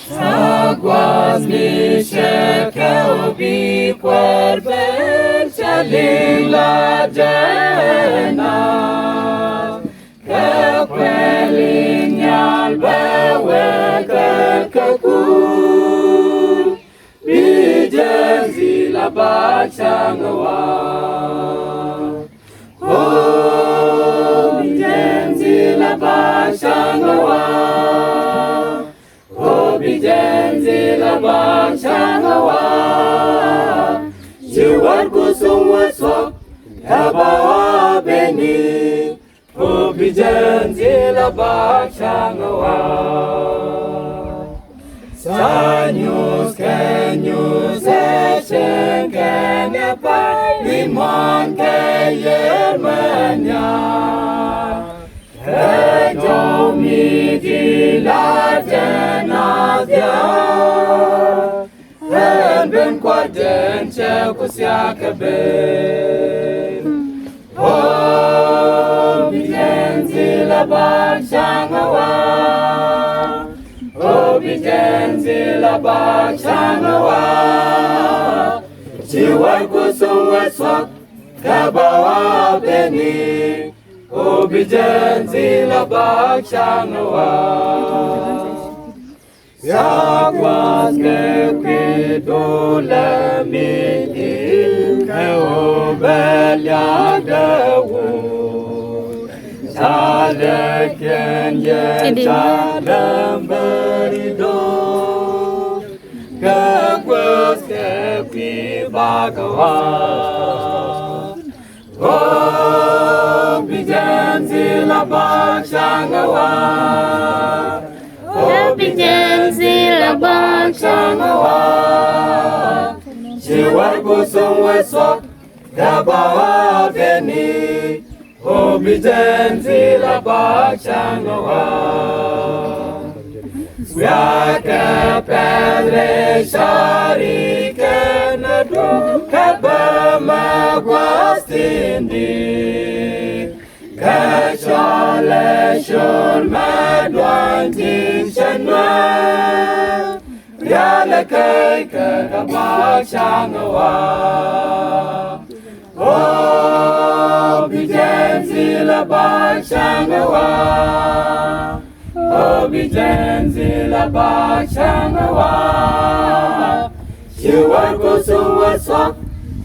Sagwas mi shekel bi kwerbel chaling la jena ke kwelin yal bawe ke kur bi jenzi la ba changwa oh bi jenzi la ba changwa Bijenzi la bachanawa Jiwar kusung wasok Kabawa beni O bijenzi la bachanawa Sanyus kenyus eshen kenyapa Limon keyermanya Kejo mi dilaten azya Ben kwaden che kusya kebe Oh bijenzi la bachangawa Oh bijenzi la bachangawa Jiwa kusung waswak kabawa beni O bijenzi la bachanawa Yakwas ke kidula miki Ke obelya dewu Saleken ye chalem berido Ke kwas ke pibagawa Oh, bijenzi la bachangawa Oh, bijenzi la bachangawa Jiwar kusung wesok Kabawa beni Oh, bijenzi la bachangawa Yaka pedre shari kenadu Kabama gwastindi Kachole shul madwantin chanwa Yala kaika kabachangawa Oh, bijenzi la bachangawa Oh, bijenzi la bachangawa Jiwar kusung wasok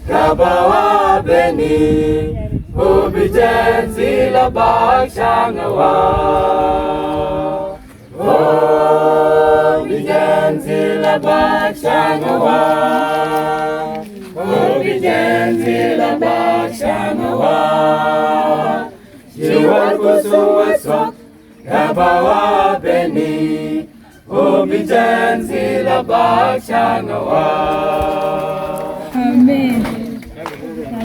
kabawa beni Oh, bijenzi la bachangawa Oh, bijenzi la bachangawa Oh, bijenzi la bachangawa Jiwar kusung wasok Kabawa beni O bijenzi la bachangawa Amen.